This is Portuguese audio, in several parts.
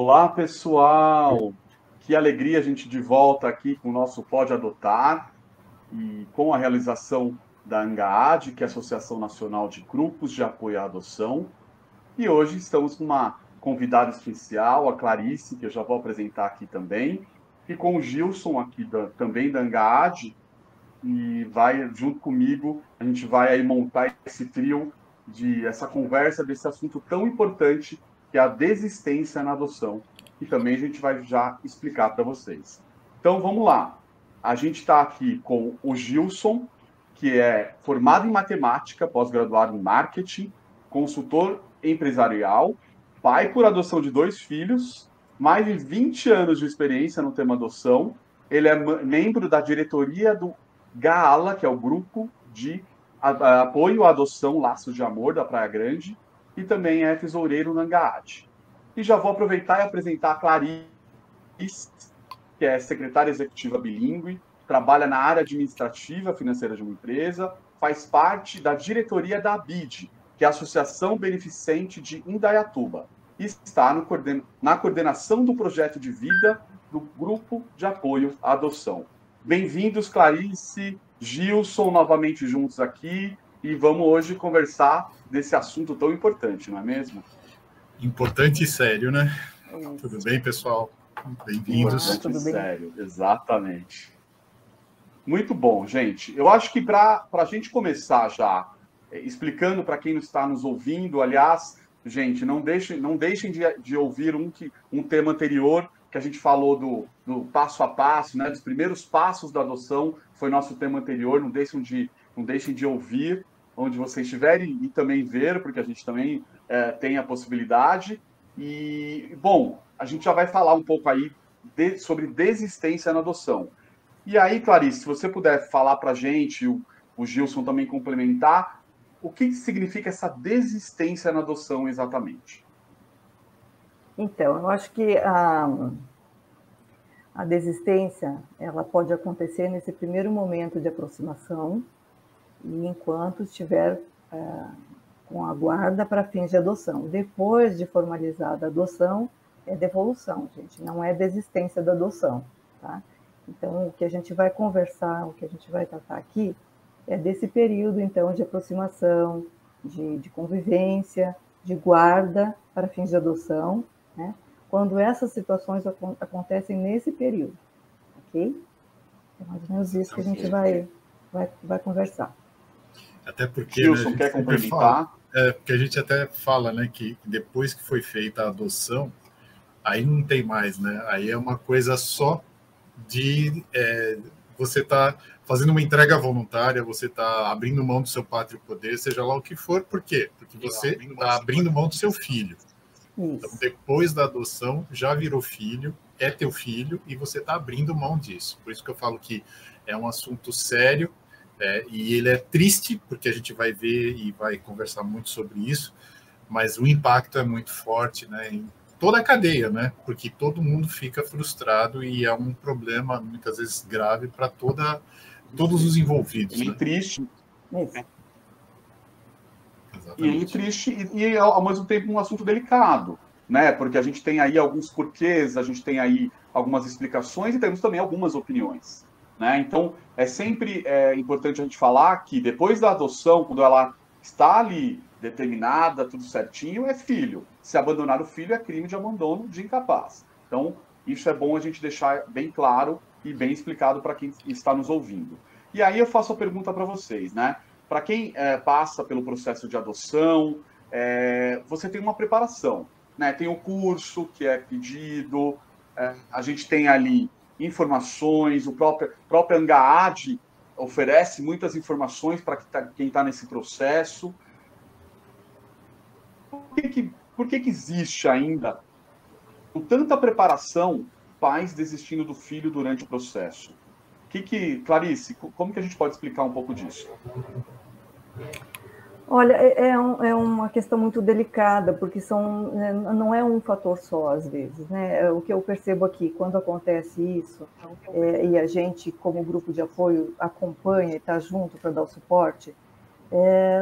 Olá, pessoal! Que alegria a gente de volta aqui com o nosso Pode Adotar e com a realização da ANGAAD, que é a Associação Nacional de Grupos de Apoio à Adoção. E hoje estamos com uma convidada especial, a Clarice, que eu já vou apresentar aqui também, e com o Gilson aqui também da ANGAAD, e vai junto comigo, a gente vai aí montar esse trio essa conversa desse assunto tão importante que é a desistência na adoção, e também a gente vai já explicar para vocês. Então vamos lá. A gente está aqui com o Gilson, que é formado em matemática, pós-graduado em marketing, consultor empresarial, pai por adoção de 2 filhos, mais de 20 anos de experiência no tema adoção. Ele é membro da diretoria do GAALA, que é o grupo de apoio à adoção Laços de Amor da Praia Grande, e também é tesoureiro na ANGAAD. E já vou aproveitar e apresentar a Clarice, que é secretária executiva bilíngue, trabalha na área administrativa financeira de uma empresa, faz parte da diretoria da ABID, que é a Associação Beneficente de Indaiatuba, e está na coordenação do projeto de vida do Grupo de Apoio à Adoção. Bem-vindos, Clarice, Gilson, novamente juntos aqui, e vamos hoje conversar desse assunto tão importante, não é mesmo? Importante e sério, né? Tudo bem, pessoal? Bem-vindos. Tudo bem? Sério, exatamente. Muito bom, gente. Eu acho que para a gente começar já explicando para quem não está nos ouvindo, aliás, gente, não deixem de ouvir um tema anterior que a gente falou do passo a passo, né, dos primeiros passos da adoção, foi nosso tema anterior. Não deixem de ouvir onde vocês estiverem e também ver, porque a gente também tem a possibilidade. E, bom, a gente já vai falar um pouco aí sobre desistência na adoção. E aí, Clarice, se você puder falar para a gente, o Gilson também complementar, o que significa essa desistência na adoção exatamente? Então, eu acho que a desistência, ela pode acontecer nesse primeiro momento de aproximação e enquanto estiver com a guarda para fins de adoção. Depois de formalizada a adoção, é devolução, gente, não é desistência da adoção, tá? Então, o que a gente vai conversar, o que a gente vai tratar aqui, é desse período, então, de aproximação, de convivência, de guarda para fins de adoção, né? Quando essas situações acontecem nesse período, ok? É mais ou menos isso que a gente vai conversar. Até porque, Gilson, né, quer complementar? Porque a gente até fala, né, que depois que foi feita a adoção, aí não tem mais, né? Aí é uma coisa só de você tá fazendo uma entrega voluntária, você está abrindo mão do seu pátrio poder, seja lá o que for. Por quê? Porque você está abrindo mão do seu filho. Então, depois da adoção, já virou filho, é teu filho, e você está abrindo mão disso. Por isso que eu falo que é um assunto sério, e ele é triste, porque a gente vai ver e vai conversar muito sobre isso, mas o impacto é muito forte, né, em toda a cadeia, né, porque todo mundo fica frustrado e é um problema, muitas vezes, grave para todos os envolvidos. E né? triste. Exatamente. E triste e, ao mesmo tempo, um assunto delicado, né? Porque a gente tem aí alguns porquês, a gente tem aí algumas explicações e temos também algumas opiniões, né? Então, é sempre importante a gente falar que depois da adoção, quando ela está ali determinada, tudo certinho, é filho. Se abandonar o filho é crime de abandono de incapaz. Então, isso é bom a gente deixar bem claro e bem explicado para quem está nos ouvindo. E aí eu faço a pergunta para vocês, né? Para quem passa pelo processo de adoção, você tem uma preparação, né? Tem o curso que é pedido, a gente tem ali informações, o próprio ANGAAD oferece muitas informações para quem está nesse processo. Por que existe ainda, com tanta preparação, pais desistindo do filho durante o processo? Clarice, como que a gente pode explicar um pouco disso? Olha, é uma questão muito delicada, porque não é um fator só, às vezes, né? O que eu percebo aqui, quando acontece isso, e a gente, como grupo de apoio, acompanha e está junto para dar o suporte,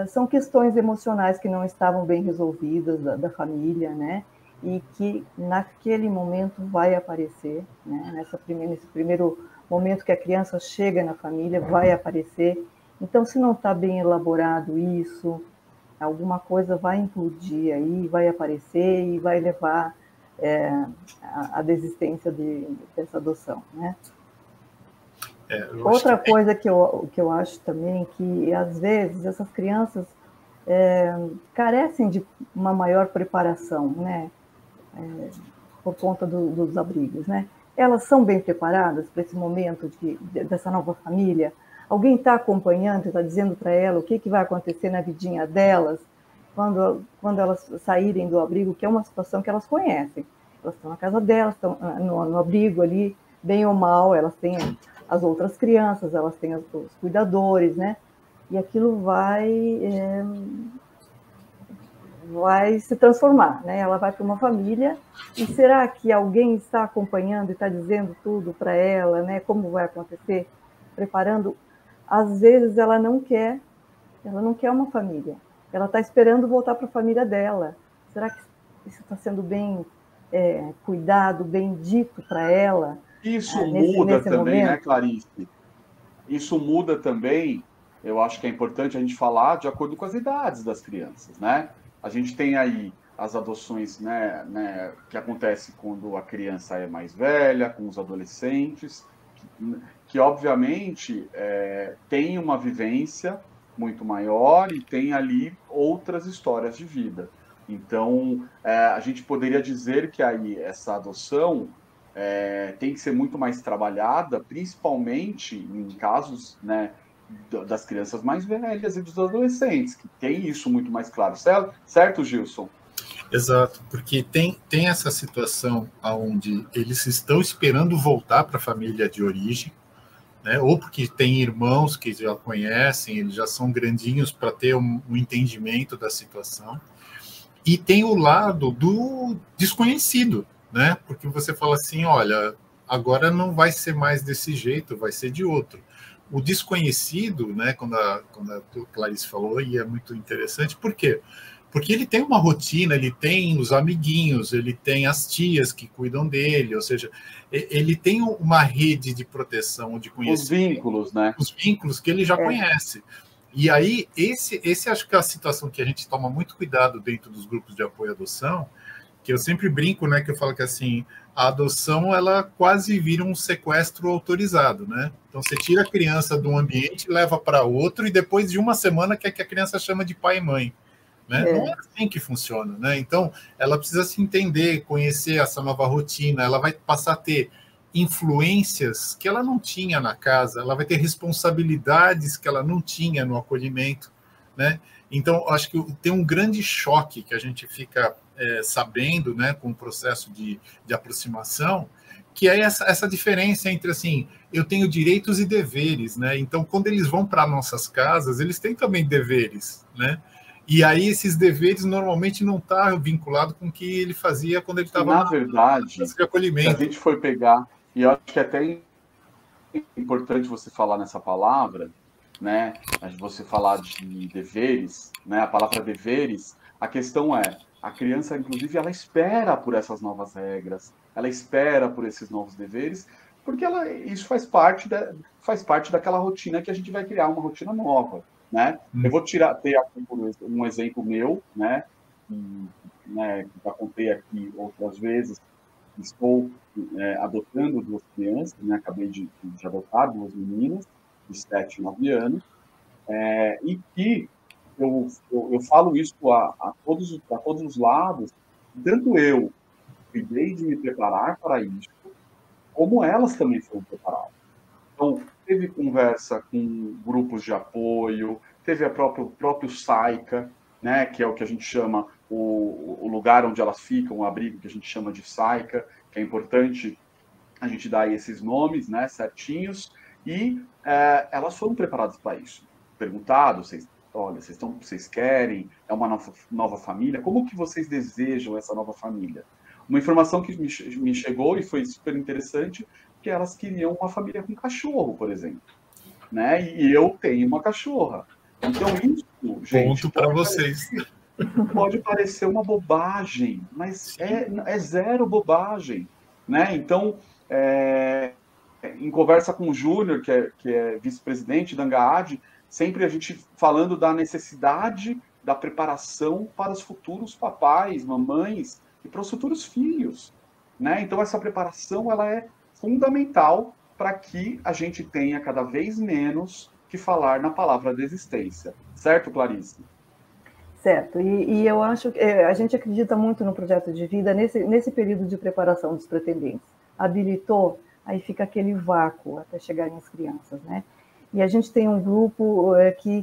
são questões emocionais que não estavam bem resolvidas da família, né? e que naquele momento vai aparecer, né? Nesse primeiro momento que a criança chega na família, vai aparecer. Então, se não está bem elaborado isso, alguma coisa vai implodir aí, vai aparecer e vai levar à desistência dessa adoção, né? Outra coisa que eu acho também que, às vezes, essas crianças carecem de uma maior preparação, né? Por conta dos abrigos, né? Elas são bem preparadas para esse momento dessa nova família? Alguém está acompanhando, está dizendo para ela o que vai acontecer na vidinha delas quando elas saírem do abrigo, que é uma situação que elas conhecem. Elas estão na casa delas, estão no abrigo ali, bem ou mal, elas têm as outras crianças, elas têm os cuidadores, né? E aquilo vai se transformar, né? Ela vai para uma família, e será que alguém está acompanhando e está dizendo tudo para ela, né? Como vai acontecer, preparando? Às vezes ela não quer uma família, ela está esperando voltar para a família dela. Será que isso está sendo bem cuidado, bem dito para ela? Isso muda nesse também, momento? né, Clarice? Isso muda também, eu acho que é importante a gente falar de acordo com as idades das crianças, né? A gente tem aí as adoções, né, que acontece quando a criança é mais velha, com os adolescentes, que obviamente tem uma vivência muito maior e tem ali outras histórias de vida. Então, a gente poderia dizer que aí essa adoção tem que ser muito mais trabalhada, principalmente em casos, né, das crianças mais velhas e dos adolescentes, que tem isso muito mais claro. Certo, Gilson? Exato, porque tem essa situação onde eles estão esperando voltar para a família de origem, né? Ou porque tem irmãos que já conhecem, eles já são grandinhos para ter um entendimento da situação. E tem o lado do desconhecido, né? Porque você fala assim, olha, agora não vai ser mais desse jeito, vai ser de outro. O desconhecido, né? Quando a Clarice falou, e é muito interessante, por quê? Porque ele tem uma rotina, ele tem os amiguinhos, ele tem as tias que cuidam dele, ou seja, ele tem uma rede de proteção, de conhecimento. Os vínculos, né? Os vínculos que ele já conhece. E aí, esse acho que é a situação que a gente toma muito cuidado dentro dos grupos de apoio à adoção, que eu sempre brinco, né, que eu falo que assim, a adoção, ela quase vira um sequestro autorizado, né? Então, você tira a criança de um ambiente, leva para outro, e depois de uma semana quer que a criança chama de pai e mãe. Né? Não é assim que funciona, né? Então, ela precisa se entender, conhecer essa nova rotina, ela vai passar a ter influências que ela não tinha na casa, ela vai ter responsabilidades que ela não tinha no acolhimento, né? Então, acho que tem um grande choque que a gente fica sabendo, né, com o processo de aproximação, que é essa diferença entre, assim, eu tenho direitos e deveres, né? Então, quando eles vão para nossas casas, eles têm também deveres, né? E aí esses deveres normalmente não estão vinculados com o que ele fazia quando ele estava na verdade, de acolhimento. Se a gente for pegar, e eu acho que é até importante você falar nessa palavra, né? Você falar de deveres, né? A palavra deveres, a questão é, a criança, inclusive, ela espera por essas novas regras, ela espera por esses novos deveres, porque isso faz parte daquela rotina que a gente vai criar, uma rotina nova. Né? Eu vou ter aqui um exemplo meu, né, que já contei aqui outras vezes. Estou adotando 2 crianças, né? Acabei de adotar 2 meninas de 7 e 9 anos, e que eu falo isso a todos os lados, tanto eu cuidei de me preparar para isso, como elas também foram preparadas. Então, teve conversa com grupos de apoio, teve o próprio SAICA, né, que é o que a gente chama o lugar onde elas ficam, o abrigo que a gente chama de SAICA, que é importante a gente dar esses nomes, né, certinhos, e elas foram preparadas para isso. Perguntado, olha, vocês querem, é uma nova família, como que vocês desejam essa nova família? Uma informação que me chegou e foi super interessante, que elas queriam uma família com cachorro, por exemplo, né? E eu tenho uma cachorra. Então isso, gente, ponto para vocês. Pode parecer uma bobagem, mas é zero bobagem, né? Então, em conversa com o Júnior, que é vice-presidente da Angaad, sempre a gente falando da necessidade da preparação para os futuros papais, mamães e para os futuros filhos, né? Então, essa preparação ela é fundamental para que a gente tenha cada vez menos que falar na palavra desistência. Certo, Clarice? Certo, e eu acho que a gente acredita muito no projeto de vida nesse período de preparação dos pretendentes. Habilitou, aí fica aquele vácuo até chegarem as crianças, né? E a gente tem um grupo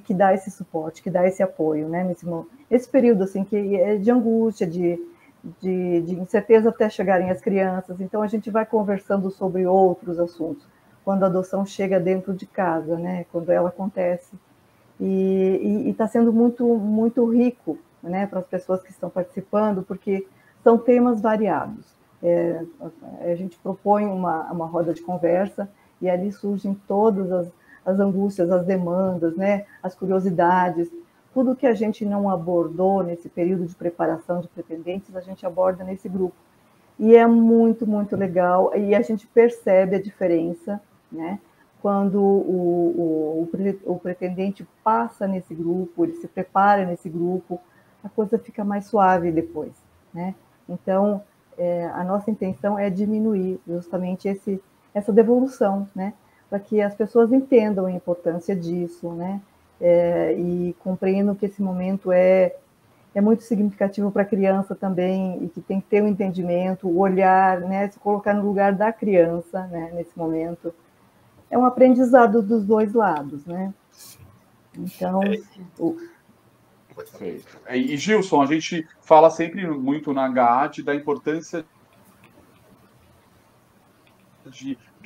que dá esse suporte, que dá esse apoio, né? Nesse período assim, que é de angústia, de incerteza até chegarem as crianças. Então, a gente vai conversando sobre outros assuntos, quando a adoção chega dentro de casa, né? Quando ela acontece. E está sendo muito, muito rico, né, para as pessoas que estão participando, porque são temas variados. A gente propõe uma roda de conversa e ali surgem todas as angústias, as demandas, né, as curiosidades, tudo que a gente não abordou nesse período de preparação de pretendentes, a gente aborda nesse grupo. E é muito, muito legal, e a gente percebe a diferença, né? Quando o pretendente passa nesse grupo, ele se prepara nesse grupo, a coisa fica mais suave depois, né? Então, a nossa intenção é diminuir justamente essa devolução, né? Para que as pessoas entendam a importância disso, né? E compreendam que esse momento é muito significativo para a criança também, e que tem que ter um entendimento, o olhar, né? Se colocar no lugar da criança, né? Nesse momento. É um aprendizado dos dois lados, né? Então... Perfeito. E, Gilson, a gente fala sempre muito na Angaad da importância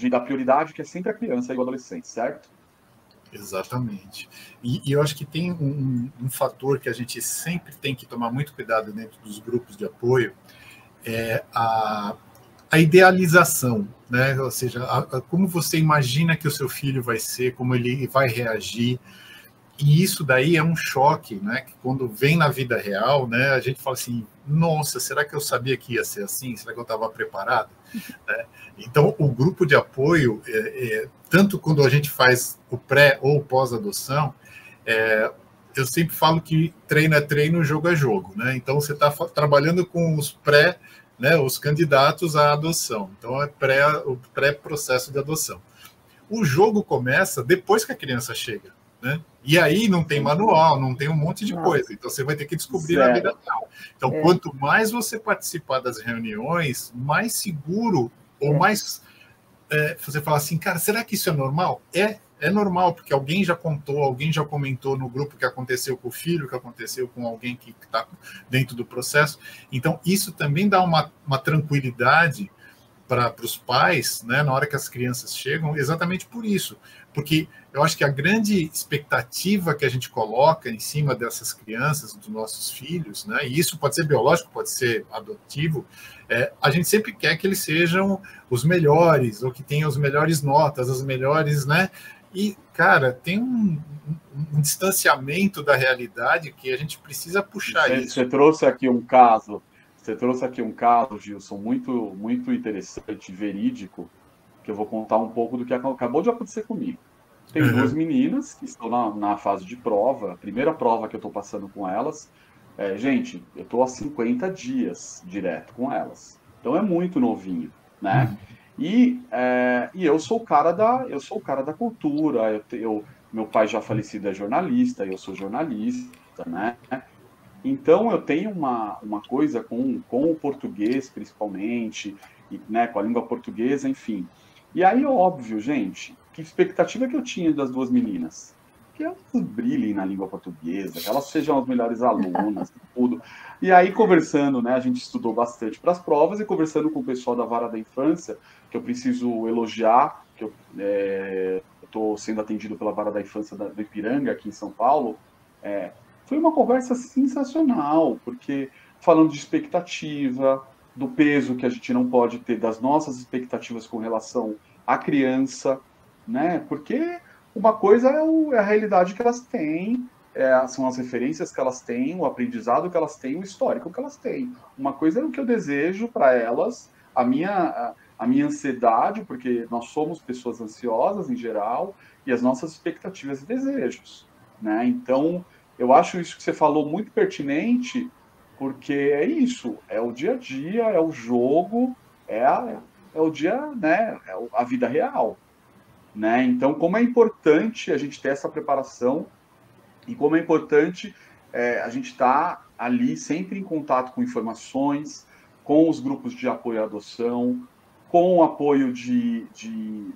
da prioridade, que é sempre a criança e o adolescente, certo? Exatamente. E eu acho que tem um fator que a gente sempre tem que tomar muito cuidado dentro dos grupos de apoio, é a idealização, né? Ou seja, como você imagina que o seu filho vai ser, como ele vai reagir, e isso daí é um choque, né? Que quando vem na vida real, né? A gente fala assim, nossa, será que eu sabia que ia ser assim? Será que eu estava preparado? Então, o grupo de apoio, tanto quando a gente faz o pré ou pós-adoção, eu sempre falo que treino é treino, jogo é jogo, né? Então, você está trabalhando com os pré, né, os candidatos à adoção. Então, o pré-processo de adoção. O jogo começa depois que a criança chega, né? E aí não tem manual, não tem um monte de coisa. Então, você vai ter que descobrir na vida real. Então, quanto mais você participar das reuniões, mais seguro ou mais... você fala assim, cara, será que isso é normal? É normal, porque alguém já contou, alguém já comentou no grupo que aconteceu com o filho, que aconteceu com alguém que está dentro do processo. Então, isso também dá uma tranquilidade para os pais, né, na hora que as crianças chegam, exatamente por isso. Porque eu acho que a grande expectativa que a gente coloca em cima dessas crianças, dos nossos filhos, né, e isso pode ser biológico, pode ser adotivo, a gente sempre quer que eles sejam os melhores, ou que tenham as melhores notas, as melhores, né? E, cara, tem um distanciamento da realidade que a gente precisa puxar isso. Você trouxe aqui um caso, Gilson, muito, muito interessante, verídico, que eu vou contar um pouco do que acabou de acontecer comigo. Tem duas meninas que estão na fase de prova, a primeira prova que eu estou passando com elas. Gente, eu estou há 50 dias direto com elas. Então é muito novinho, né? E eu sou o cara da cultura. Meu pai já falecido é jornalista, eu sou jornalista, né? Então eu tenho uma coisa com o português, principalmente, né, com a língua portuguesa, enfim. E aí, óbvio, gente, que expectativa que eu tinha das duas meninas? Que elas brilhem na língua portuguesa, que elas sejam as melhores alunas, tudo. E aí, conversando, né, a gente estudou bastante para as provas, e conversando com o pessoal da Vara da Infância, que eu preciso elogiar, que eu estou sendo atendido pela Vara da Infância do Ipiranga, aqui em São Paulo. Foi uma conversa sensacional, porque falando de expectativa, do peso que a gente não pode ter das nossas expectativas com relação à criança, né? Porque uma coisa é a realidade que elas têm, são as referências que elas têm, o aprendizado que elas têm, o histórico que elas têm. Uma coisa é o que eu desejo para elas, a minha ansiedade, porque nós somos pessoas ansiosas em geral, e as nossas expectativas e desejos, né? Então, eu acho isso que você falou muito pertinente, porque é isso, é o dia a dia, é o jogo, é o dia, né? É a vida real, né? Então, como é importante a gente ter essa preparação e como é importante a gente estar ali sempre em contato com informações, com os grupos de apoio à adoção, com o apoio de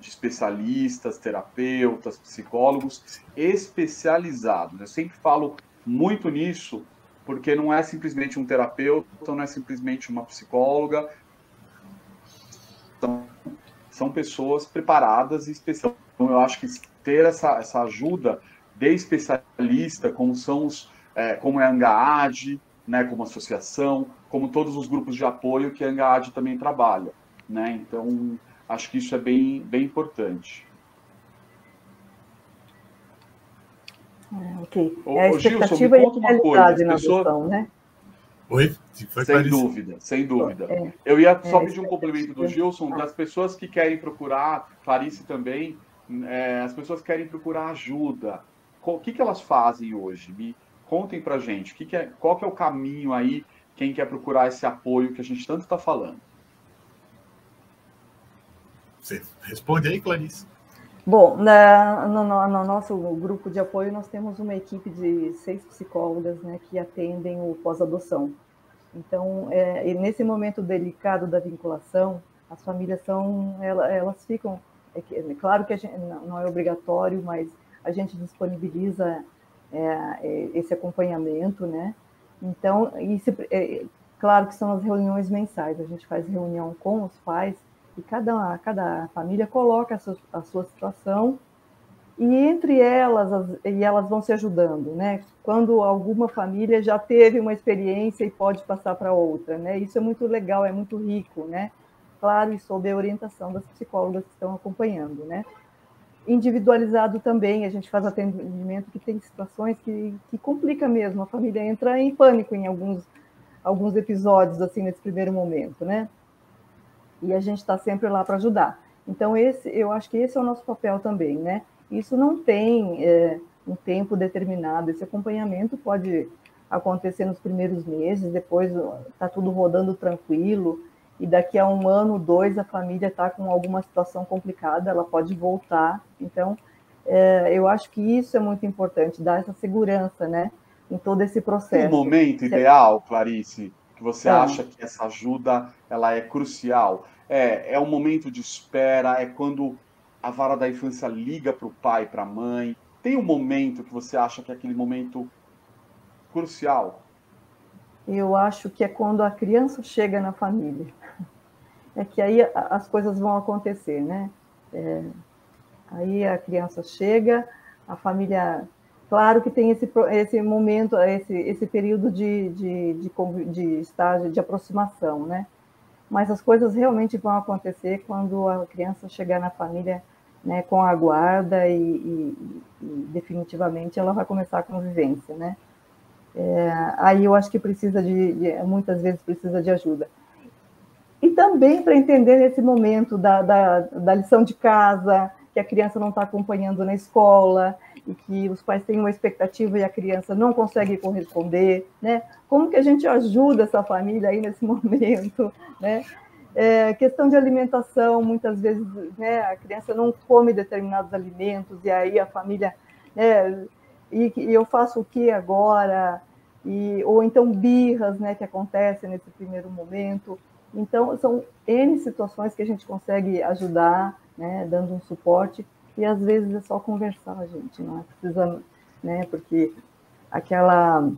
especialistas, terapeutas, psicólogos especializados. Eu sempre falo muito nisso, porque não é simplesmente um terapeuta, não é simplesmente uma psicóloga, são pessoas preparadas e especializadas. Então, eu acho que ter essa ajuda de especialista, como é a ANGAAD, né, como associação, como todos os grupos de apoio que a ANGAAD também trabalha, né? Então, acho que isso é bem, bem importante. Ok. A Gilson, me expectativa e conta a uma coisa. realidade na adoção, né? Oi? Foi Sem dúvida, sem dúvida. É, Eu ia só a pedir um complemento do expectativa. Gilson, das pessoas que querem procurar, Clarice também, as pessoas que querem procurar ajuda. O que elas fazem hoje? Me contem pra gente. Qual que é o caminho aí, quem quer procurar esse apoio que a gente tanto está falando? Você responde aí, Clarice. Bom, no nosso grupo de apoio, nós temos uma equipe de 6 psicólogas, né, que atendem o pós-adoção. Então, nesse momento delicado da vinculação, as famílias elas ficam, claro que não é obrigatório, mas a gente disponibiliza esse acompanhamento, né? Então, claro que são as reuniões mensais, a gente faz reunião com os pais e cada família coloca a sua situação e entre elas vão se ajudando, né? Quando alguma família já teve uma experiência e pode passar para outra, né? Isso é muito legal, é muito rico, né? Claro, e sob a orientação das psicólogas que estão acompanhando, né? Individualizado também, a gente faz atendimento que tem situações que complica mesmo, a família entra em pânico em alguns episódios, assim, nesse primeiro momento, né? E a gente está sempre lá para ajudar. Então, eu acho que esse é o nosso papel também, né? Isso não tem um tempo determinado, esse acompanhamento pode acontecer nos primeiros meses, depois está tudo rodando tranquilo, e daqui a 1 ano, 2, a família está com alguma situação complicada, ela pode voltar. Então, eu acho que isso é muito importante, dar essa segurança, né, em todo esse Tem um processo. momento ideal, Clarice, que você acha que essa ajuda ela é crucial? É um momento de espera, é quando a vara da infância liga para o pai, para a mãe. Tem um momento que você acha que é aquele momento crucial? Eu acho que é quando a criança chega na família. É que aí as coisas vão acontecer, né? Aí a criança chega, a família... Claro que tem esse momento, esse período de estágio, de aproximação, né? Mas as coisas realmente vão acontecer quando a criança chegar na família, né, com a guarda e definitivamente ela vai começar a convivência, né? Aí eu acho que muitas vezes precisa de ajuda. E também para entender esse momento da lição de casa, que a criança não está acompanhando na escola, e que os pais têm uma expectativa e a criança não consegue corresponder, né? Como que a gente ajuda essa família aí nesse momento, né? Questão de alimentação, muitas vezes, né, a criança não come determinados alimentos, e aí a família... né, e eu faço o que agora? Ou então birras, né, que acontecem nesse primeiro momento. Então, são N situações que a gente consegue ajudar, né, dando um suporte, e às vezes é só conversar, gente, não é precisa, né, porque aquela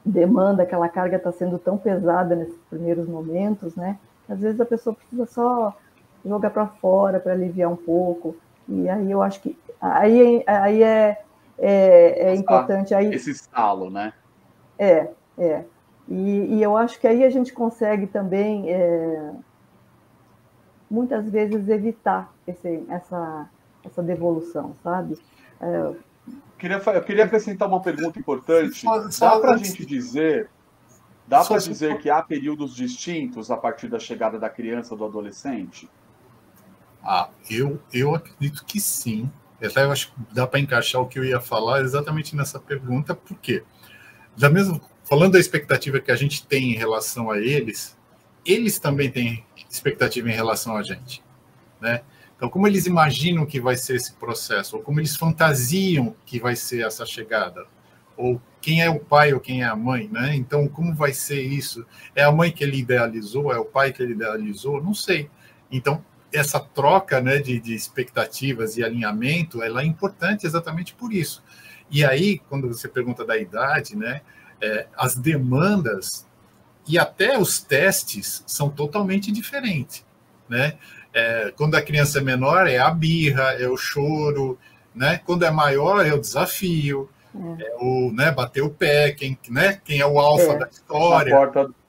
demanda, aquela carga está sendo tão pesada nesses primeiros momentos, né, às vezes a pessoa precisa só jogar para fora para aliviar um pouco, e aí eu acho que aí é importante... Esse estalo, né? É. E eu acho que aí a gente consegue também, muitas vezes, evitar essa devolução, sabe? Eu queria acrescentar uma pergunta importante. Dá para a gente dizer, que há períodos distintos a partir da chegada da criança ou do adolescente? Eu acredito que sim. Até eu acho que dá para encaixar o que eu ia falar exatamente nessa pergunta, porque, falando da expectativa que a gente tem em relação a eles também têm expectativa em relação a gente, né? Então, como eles imaginam que vai ser esse processo, ou como eles fantasiam que vai ser essa chegada, ou quem é o pai ou quem é a mãe, né? Então, como vai ser isso? É a mãe que ele idealizou? É o pai que ele idealizou? Não sei. Então, essa troca, né, de expectativas e alinhamento, ela é importante exatamente por isso. E aí, quando você pergunta da idade, né, as demandas e até os testes são totalmente diferentes, né? Quando a criança é menor, é a birra, é o choro, né? Quando é maior, é o desafio, né, bater o pé, quem é o alfa da história.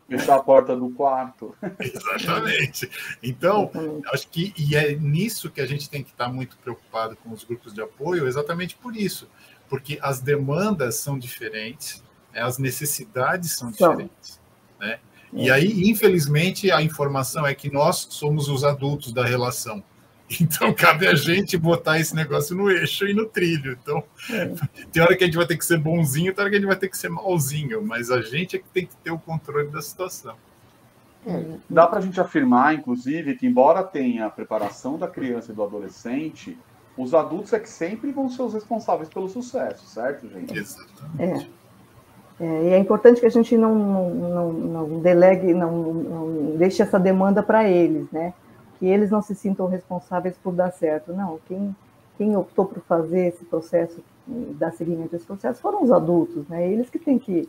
Fechar a porta do quarto. Exatamente. Então, acho que é nisso que a gente tem que estar muito preocupado com os grupos de apoio, exatamente por isso. Porque as demandas são diferentes, as necessidades são diferentes, né? E aí, infelizmente, a informação é que nós somos os adultos da relação. Então, cabe a gente botar esse negócio no eixo e no trilho. Então, tem hora que a gente vai ter que ser bonzinho, tem hora que a gente vai ter que ser malzinho, mas a gente é que tem que ter o controle da situação. Dá para a gente afirmar, inclusive, que embora tenha a preparação da criança e do adolescente, os adultos é que sempre vão ser os responsáveis pelo sucesso, certo, gente? Exatamente. E é importante que a gente não delegue, não deixe essa demanda para eles, né? Que eles não se sintam responsáveis por dar certo. Não, quem optou por fazer esse processo, dar seguimento a esse processo, foram os adultos, né? Eles que têm que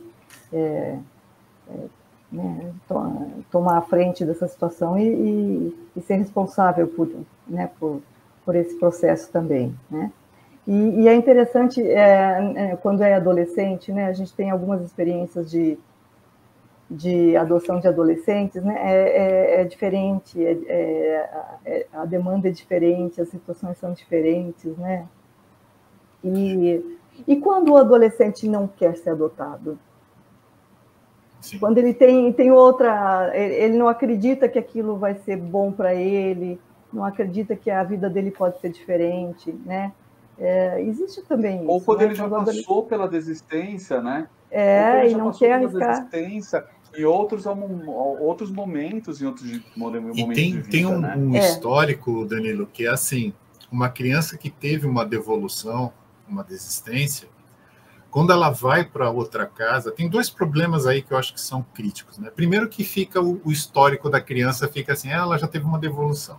tomar a frente dessa situação e ser responsável por esse processo também, né? E é interessante, quando é adolescente, né, a gente tem algumas experiências de adoção de adolescentes, né, é diferente, a demanda é diferente, as situações são diferentes, né? E quando o adolescente não quer ser adotado? Sim. Quando ele tem outra, ele não acredita que aquilo vai ser bom para ele, não acredita que a vida dele pode ser diferente, né? Existe também isso. Ou quando ele já passou pela desistência, né? E não quer arriscar. Desistência, em outros momentos, em outros momentos de vida, tem um, né? um histórico, Danilo, que é assim, uma criança que teve uma devolução, uma desistência, quando ela vai para outra casa, tem dois problemas aí que eu acho que são críticos, né? Primeiro que fica o histórico da criança, fica assim, ela já teve uma devolução.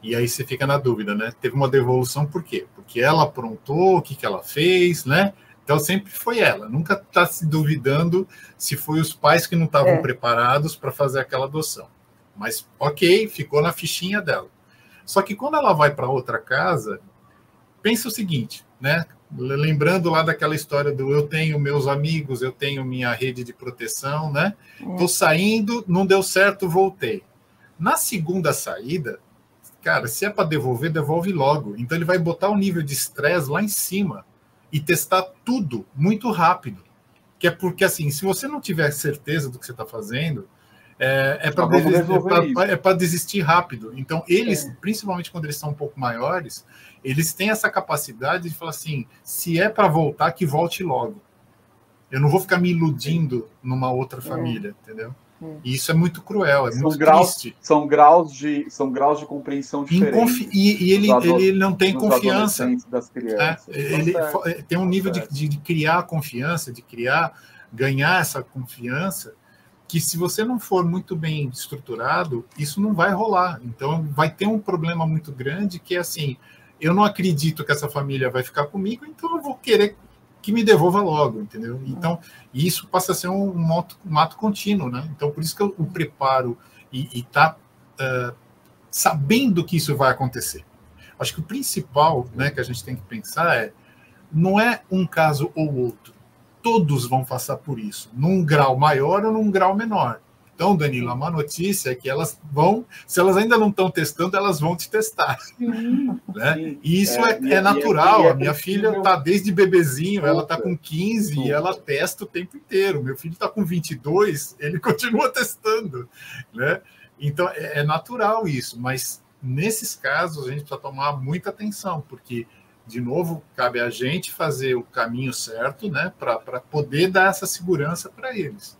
E aí você fica na dúvida, né? Teve uma devolução por quê? Porque ela aprontou, o que ela fez, né? Então sempre foi ela. Nunca está se duvidando se foi os pais que não estavam preparados para fazer aquela adoção. Mas, ok, ficou na fichinha dela. Só que quando ela vai para outra casa, pensa o seguinte, né? Lembrando lá daquela história do eu tenho meus amigos, eu tenho minha rede de proteção, né? Estou saindo, não deu certo, voltei. Na segunda saída, cara, se é para devolver, devolve logo. Então ele vai botar o nível de estresse lá em cima e testar tudo muito rápido. Que é porque, assim, se você não tiver certeza do que você está fazendo, é para desistir rápido. Então, eles, principalmente quando eles são um pouco maiores, eles têm essa capacidade de falar assim, se é para voltar, que volte logo. Eu não vou ficar me iludindo numa outra família, entendeu? E isso é muito cruel, muito triste. São graus de compreensão diferentes. E ele não tem confiança. Das crianças. Ele tem um nível de criar confiança, ganhar essa confiança, que se você não for muito bem estruturado, isso não vai rolar. Então vai ter um problema muito grande, que é assim, eu não acredito que essa família vai ficar comigo, então eu vou querer que me devolva logo, entendeu? Então, isso passa a ser um ato contínuo, né? Então, por isso que eu preparo e tá sabendo que isso vai acontecer. Acho que o principal, né, que a gente tem que pensar não é um caso ou outro. Todos vão passar por isso, num grau maior ou num grau menor. Então, Danilo, a má notícia é que elas vão, se elas ainda não estão testando, elas vão te testar. Sim, Né? sim. E isso é natural. A minha filha está desde bebezinho, ela está com 15 e ela testa o tempo inteiro. Meu filho está com 22, ele continua testando. Né? Então, é natural isso, mas nesses casos a gente precisa tomar muita atenção, porque, de novo, cabe a gente fazer o caminho certo, né, para poder dar essa segurança para eles.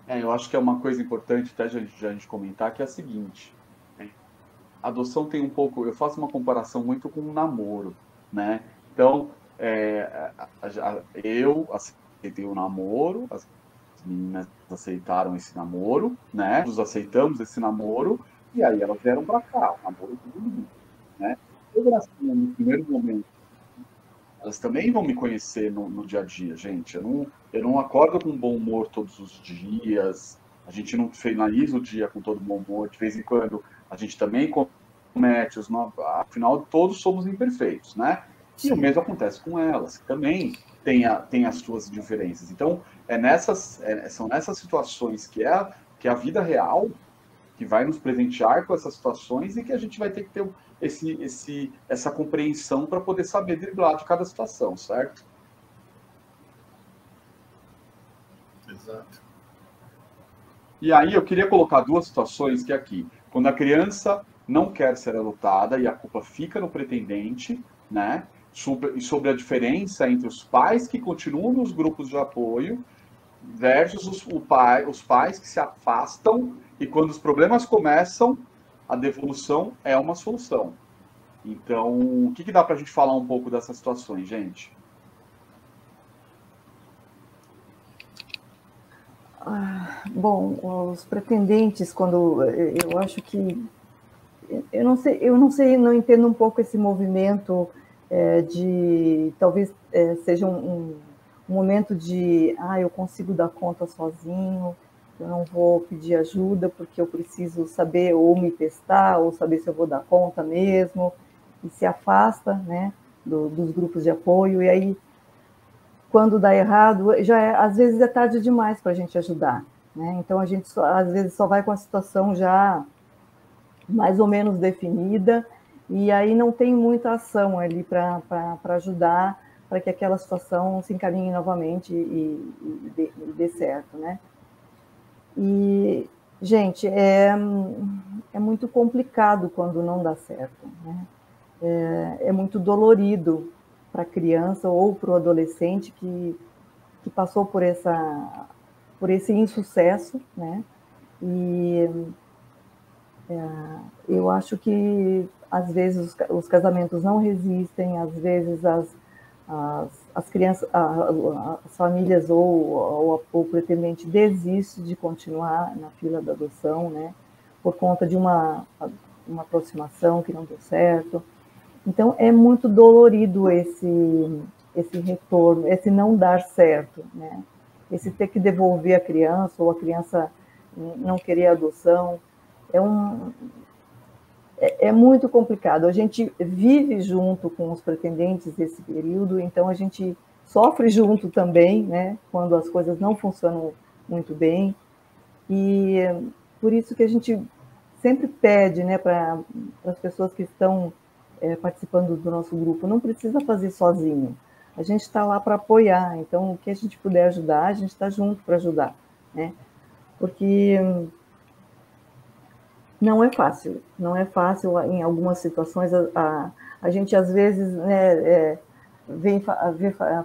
Eu acho que é uma coisa importante até a gente comentar, que é a seguinte, né? A adoção tem um pouco, eu faço uma comparação muito com um namoro, né? Então, eu aceitei o namoro, as meninas aceitaram esse namoro, né? Nós aceitamos esse namoro, e aí elas vieram para cá, o namoro tudo lindo, né? Eu, assim, no primeiro momento, elas também vão me conhecer no dia a dia, gente. Eu não acordo com bom humor todos os dias, a gente não finaliza o dia com todo bom humor, de vez em quando a gente também comete afinal, todos somos imperfeitos, né? E o mesmo acontece com elas, que também tem as suas diferenças. Então, são nessas situações que é a vida real que vai nos presentear com essas situações e que a gente vai ter que ter essa compreensão para poder saber driblar de cada situação, certo? Exato. E aí eu queria colocar duas situações que é aqui. Quando a criança não quer ser adotada e a culpa fica no pretendente, né? Sobre a diferença entre os pais que continuam nos grupos de apoio versus os pais que se afastam e quando os problemas começam, a devolução é uma solução. Então, o que dá para a gente falar um pouco dessas situações, gente? Bom, os pretendentes, quando eu acho que eu não sei, não entendo um pouco esse movimento de talvez seja um momento de eu consigo dar conta sozinho, eu não vou pedir ajuda porque eu preciso saber ou me testar ou saber se eu vou dar conta mesmo, e se afasta, né, dos grupos de apoio, e aí quando dá errado, às vezes é tarde demais para a gente ajudar, né? Então a gente às vezes só vai com a situação já mais ou menos definida, e aí não tem muita ação ali para ajudar, para que aquela situação se encaminhe novamente e dê certo, né? E, gente, é muito complicado quando não dá certo, né? É muito dolorido para a criança ou para o adolescente que passou por esse insucesso, né? E eu acho que às vezes os casamentos não resistem, às vezes as crianças, as famílias ou o pretendente desiste de continuar na fila da adoção, né? Por conta de uma aproximação que não deu certo. Então é muito dolorido esse retorno, esse não dar certo, né? Esse ter que devolver a criança ou a criança não querer a adoção. É muito complicado. A gente vive junto com os pretendentes desse período, então a gente sofre junto também, né, quando as coisas não funcionam muito bem. E por isso que a gente sempre pede, né, para as pessoas que estão participando do nosso grupo, não precisa fazer sozinho. A gente está lá para apoiar, então o que a gente puder ajudar, a gente está junto para ajudar, né? Porque não é fácil, não é fácil em algumas situações. A gente, às vezes, né, vê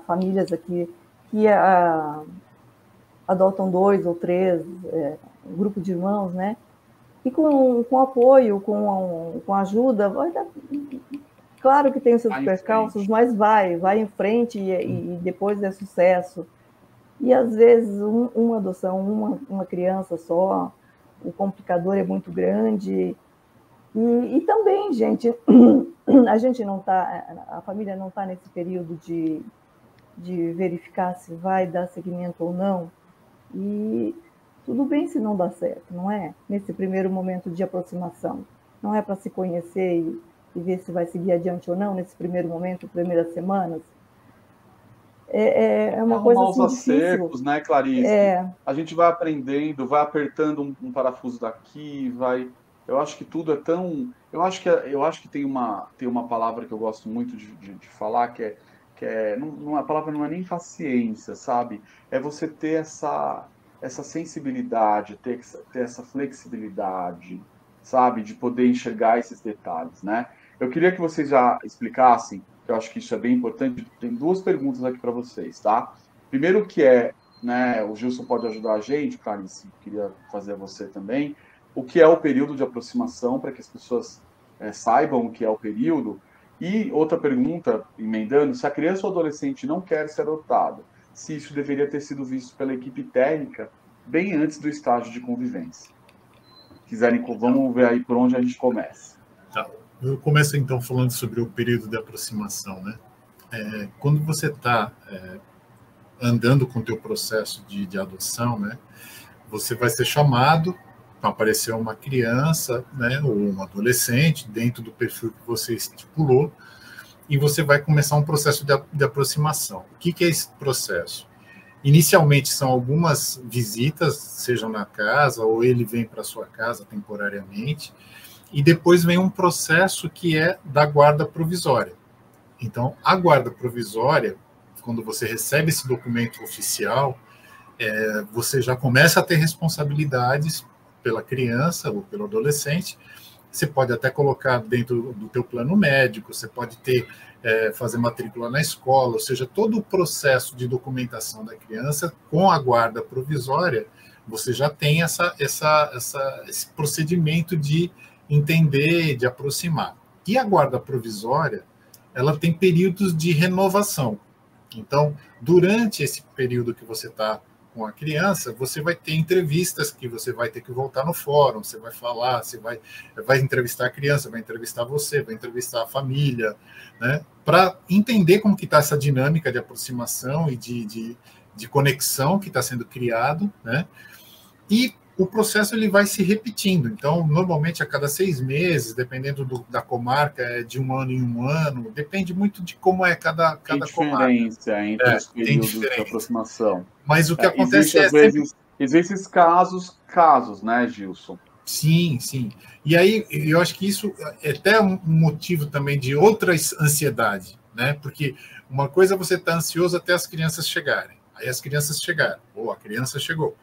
famílias aqui que adotam 2 ou 3, um grupo de irmãos, né? E com apoio, com ajuda, vai dar. Claro que tem os seus percalços, mas vai em frente e depois é sucesso. E, às vezes, uma adoção, uma criança só, o complicador é muito grande. E também, gente, a gente não está, a família não está nesse período de verificar se vai dar seguimento ou não. E tudo bem se não dá certo, não é? Nesse primeiro momento de aproximação. Não é para se conhecer e ver se vai seguir adiante ou não, nesse primeiro momento, primeiras semanas. é uma coisa arrumar assim os difícil. acertos, né, Clarice? A gente vai aprendendo, vai apertando um parafuso daqui, vai. Eu acho que tudo é tão. Eu acho que tem uma palavra que eu gosto muito de falar, a palavra não é nem paciência, sabe? É você ter essa sensibilidade, ter essa flexibilidade, sabe? De poder enxergar esses detalhes, né? Eu queria que vocês já explicassem, que eu acho que isso é bem importante. Tem duas perguntas aqui para vocês, tá? Primeiro que né, o Gilson pode ajudar a gente, Clarice, queria fazer a você também, o que é o período de aproximação, para que as pessoas saibam o que é o período. E outra pergunta, emendando, se a criança ou adolescente não quer ser adotada, se isso deveria ter sido visto pela equipe técnica bem antes do estágio de convivência. Quiserem, vamos ver aí por onde a gente começa. Tá. Eu começo então falando sobre o período de aproximação, né? Quando você está andando com o teu processo de adoção, né? Você vai ser chamado para aparecer uma criança, né? Ou um adolescente dentro do perfil que você estipulou, e você vai começar um processo de aproximação. O que é esse processo? Inicialmente são algumas visitas, sejam na casa, ou ele vem para sua casa temporariamente, e depois vem um processo que é da guarda provisória. Então, a guarda provisória, quando você recebe esse documento oficial, você já começa a ter responsabilidades pela criança ou pelo adolescente. Você pode até colocar dentro do teu plano médico, você pode fazer matrícula na escola, ou seja, todo o processo de documentação da criança com a guarda provisória, você já tem esse procedimento de entender, de aproximar. E a guarda provisória, ela tem períodos de renovação. Então, durante esse período que você está com a criança, você vai ter entrevistas que você vai ter que voltar no fórum, você vai falar, você vai entrevistar a criança, vai entrevistar você, vai entrevistar a família, né, para entender como que está essa dinâmica de aproximação e de conexão que está sendo criado, né, e o processo ele vai se repetindo. Então, normalmente a cada 6 meses, dependendo da comarca, de 1 ano em 1 ano, depende muito de como é cada tem comarca. diferença entre os períodos de aproximação. Mas o que acontece às vezes, existem casos, né, Gilson? Sim, sim. E aí, eu acho que isso é até um motivo também de outra ansiedade, né? Porque uma coisa é você estar ansioso até as crianças chegarem. Aí as crianças chegaram, ou a criança chegou.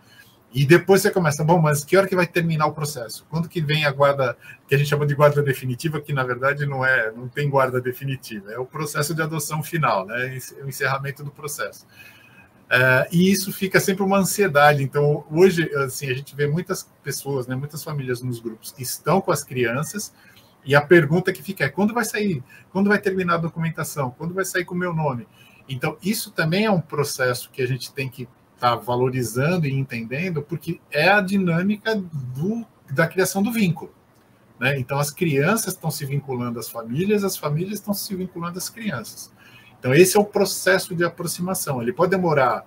E depois você começa, bom, mas que hora que vai terminar o processo? Quando que vem a guarda, que a gente chama de guarda definitiva, que na verdade não tem guarda definitiva, é o processo de adoção final, né? O encerramento do processo. E isso fica sempre uma ansiedade. Então, hoje, assim, a gente vê muitas pessoas, né, muitas famílias nos grupos que estão com as crianças, e a pergunta que fica é, quando vai sair? Quando vai terminar a documentação? Quando vai sair com o meu nome? Então, isso também é um processo que a gente tem que estar valorizando e entendendo, porque é a dinâmica da criação do vínculo, né? Então, as crianças estão se vinculando às famílias, as famílias estão se vinculando às crianças. Então, esse é o processo de aproximação. Ele pode demorar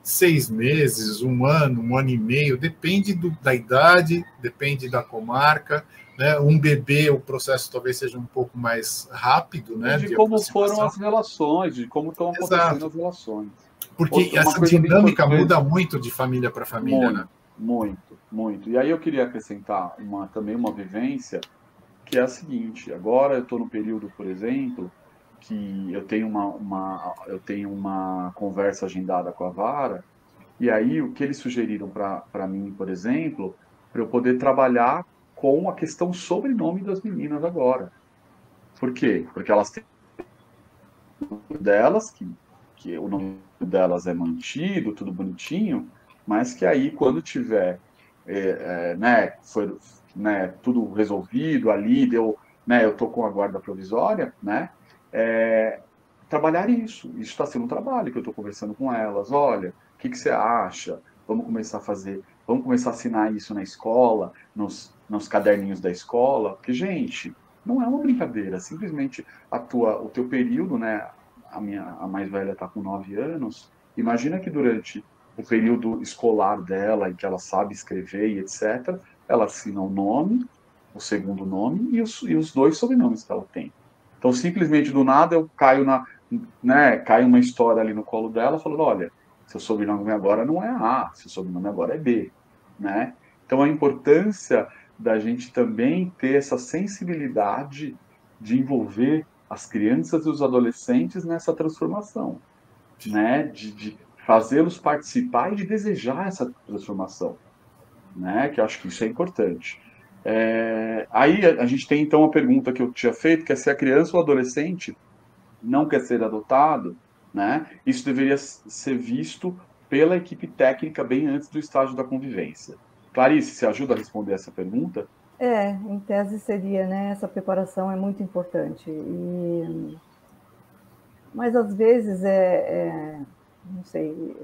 6 meses, 1 ano, 1 ano e meio, depende da idade, depende da comarca, né? Um bebê, o processo talvez seja um pouco mais rápido, né? De como foram as relações, de como estão acontecendo as relações. Porque essa dinâmica muda muito de família para família, né? Muito, muito. E aí eu queria acrescentar também uma vivência, que é a seguinte: agora eu estou no período, por exemplo, que eu tenho uma conversa agendada com a Vara, e aí o que eles sugeriram para mim, por exemplo, para eu poder trabalhar com a questão sobrenome das meninas agora. Por quê? Porque elas têm delas, que o nome delas é mantido, tudo bonitinho, mas que aí quando tiver tudo resolvido ali, eu tô com a guarda provisória, né? Trabalhar isso está sendo um trabalho que eu estou conversando com elas. Olha, o que você acha? Vamos começar a assinar isso na escola, nos caderninhos da escola, porque, gente, não é uma brincadeira, simplesmente o teu período, né? A mais velha está com 9 anos, imagina que durante o período escolar dela, em que ela sabe escrever e etc., ela assina o nome, o segundo nome e os 2 sobrenomes que ela tem. Então, simplesmente do nada, eu caio né, cai uma história ali no colo dela, falando, olha, seu sobrenome agora não é A, seu sobrenome agora é B, né? Então, a importância da gente também ter essa sensibilidade de envolver as crianças e os adolescentes nessa transformação, né? De fazê-los participar e de desejar essa transformação, né? Que eu acho que isso é importante. Aí a gente tem então a pergunta que eu tinha feito, que é se a criança ou adolescente não quer ser adotado, né? Isso deveria ser visto pela equipe técnica bem antes do estágio da convivência. Clarice, você ajuda a responder essa pergunta? Em tese seria, né? Essa preparação é muito importante. Mas às vezes não sei,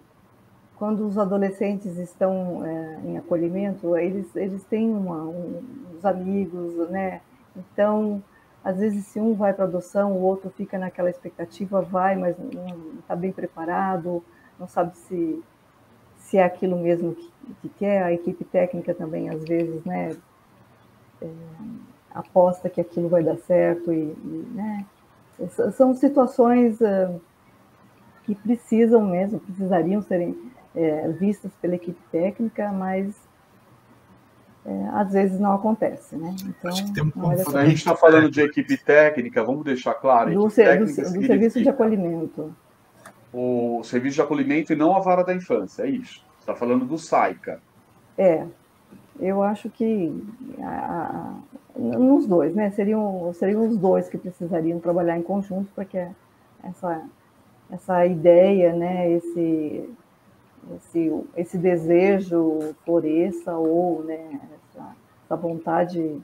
quando os adolescentes estão em acolhimento, eles têm uns amigos, né? Então, às vezes, se um vai para adoção, o outro fica naquela expectativa, vai, mas não está bem preparado, não sabe se é aquilo mesmo que quer. A equipe técnica também, às vezes, né, aposta que aquilo vai dar certo, né? São situações que precisariam serem vistas pela equipe técnica, mas às vezes não acontece, né? Então, quando a gente está falando de equipe técnica, vamos deixar claro, do serviço de acolhimento. O serviço de acolhimento e não a vara da infância, é isso. Você está falando do SAICA. Eu acho que nos dois, né? Seriam os dois que precisariam trabalhar em conjunto para que essa ideia, né? Esse desejo floresça, ou, né, essa vontade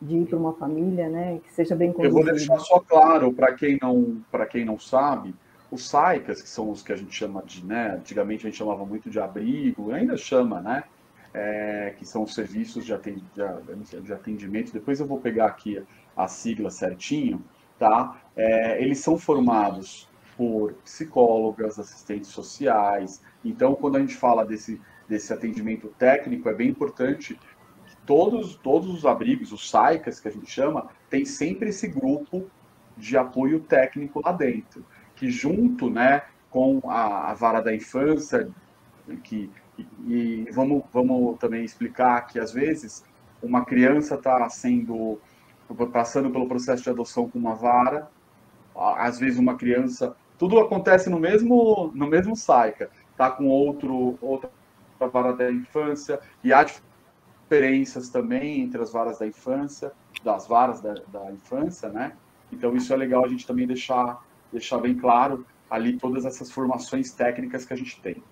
de ir para uma família, né, que seja bem conduzida. Eu vou deixar só claro, para quem não sabe, os SAICAs, que são os que a gente chama de, né, antigamente a gente chamava muito de abrigo, ainda chama, né, que são os serviços de atendimento, depois eu vou pegar aqui a sigla certinho, tá? Eles são formados por psicólogas, assistentes sociais. Então, quando a gente fala desse atendimento técnico, é bem importante que todos os abrigos, os SAICAs que a gente chama, tem sempre esse grupo de apoio técnico lá dentro, que junto, né, com a vara da infância, e vamos também explicar que às vezes uma criança está passando pelo processo de adoção com uma vara, às vezes uma criança, tudo acontece no mesmo SAICA, tá com outra vara da infância, e há diferenças também entre as varas da infância, das varas da infância, né? Então isso é legal a gente também deixar bem claro ali todas essas formações técnicas que a gente tem.